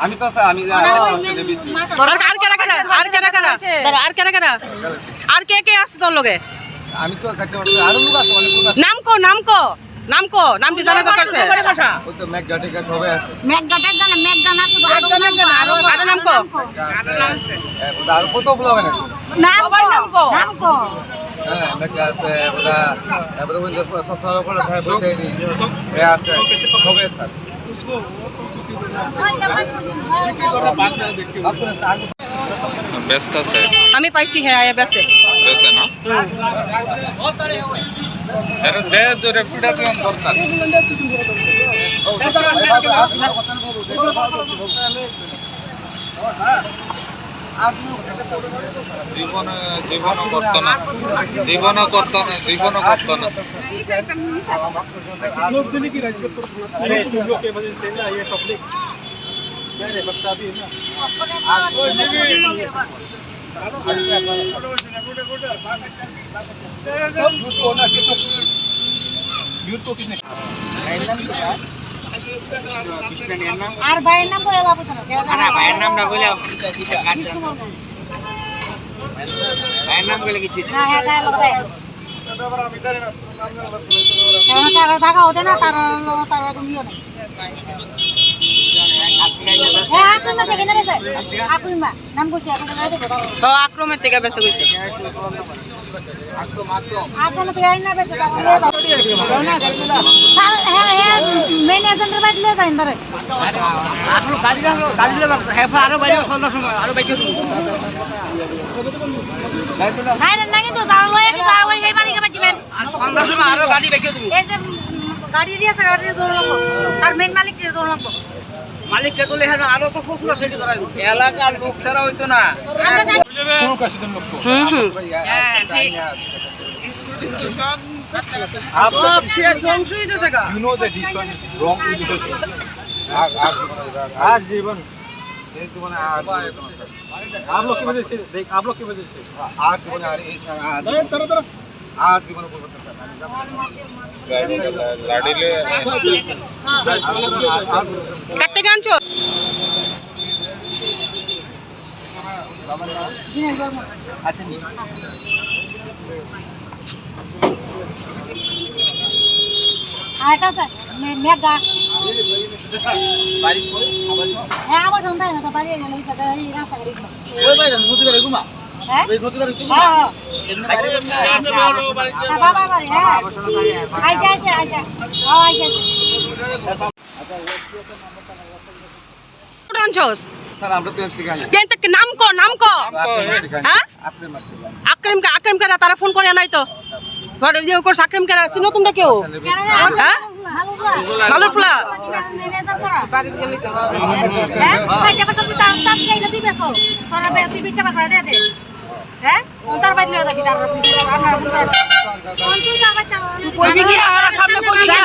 আমি তো আমি আর কে কে আছে তোর লগে? আমি তো আরো লোক আছে অনেক লোক আছে। নামটি জানা দরকার আছে। ওই তো মেঘগাটিকা সবাই আছে। আরো নাম কো। আর কত ব্লগ আছে? হ্যাঁ মেঘ আছে ওটা তারপরে ওই যে সপ্তাহের পরে থাকে বইতে নি এ আছে সবাই আছে। ব্যস্ত আছে আমি পাইছি হ্যাঁ আয়া বেসে বেসে না এর দে তো রেপুটেশন দরকার জীবন জীবন করতো না জীবন করতো না জীবন করতো না लोग दिल्ली की राजनीति पर तुम लोग के वजह से ना ये पब्लिक क्या रे बच्चा भी है ना আর ভাইয়ের নাম বলে লাভ হতো না না ভাইয়ের নাম না বলে ভাইয়ের নাম বলে কিছু না হ্যাঁ তাই লগতে কারণ তারা টাকা হতে না তারা তুমিও না হ্যাঁ আক্রমণ থেকে না গেছে আক্রমণ নাম কইছে আপনি না দেবো ও আক্রমণের থেকে বেসে কইছে আক্রমণ থেকে আইনা বেছে টাকা লয়ে দাও হ্যাঁ হ্যাঁ মেন এজেন্টের বাইরে লয়ে যাই ধরে আসলে গাড়ি হ্যাঁ আরো বাইরে সন্ধ্যা সময় আরো বাইকে খাই না কিন্তু তারা লয়ে কিন্তু ওই সেই মালিকে বাঁচিবেন আর সন্ধ্যার সময় আরো গাড়ি বাইকে দেবো এই যে গাড়ি দিয়েছে গাড়ি দৌড় লাগবো তার মেন মালিক দিয়ে দৌড় লাগবো মালিককে তুলে হ্যাঁ আরো তো খুচরা সেটি করা এলাকার লোক ছাড়া হইতো না হ্যাঁ ঠিক You know that this one is wrong illegal. आज जीवन एक जीवन आप लोग की वजह से देख आप लोग की वजह से आज जीवन आ रही है तरह आज जीवन को লাড়িলে কাটতে গানছো আসেনি আটা স্যার মেগা बारिश को आवाज হ্যাঁ আমার সন্তান না বাড়ি গেল এই জায়গা এই রাস্তা গাড়ি ওই ভাই নদী করে ঘুমা হ্যাঁ ওই নদী করে ঘুমা হ্যাঁ এমনি বাড়ি বাবা বাড়ি হ্যাঁ আই যাই আই যাই আনছোস স্যার আমরা তো এসে গেলাম কেন তক নাম কো হ্যাঁ আপনি মারতে আক্রম করা তারা ফোন করে নাই তো বড় যে কোর্স আক্রম করা চিনো তোমরা কেউ হ্যাঁ ভালো ফুলা বাড়ি গেলি তো হ্যাঁ ভাই যাবা তো তাম খাইলে দিবে তো তোরা বে তুই বিচা বাড়া দে হ্যাঁ ওটার বাইরে লয়ে যাবি তার আমরা কোন তুই যাবা কইবি কি আমার সামনে কইবি কি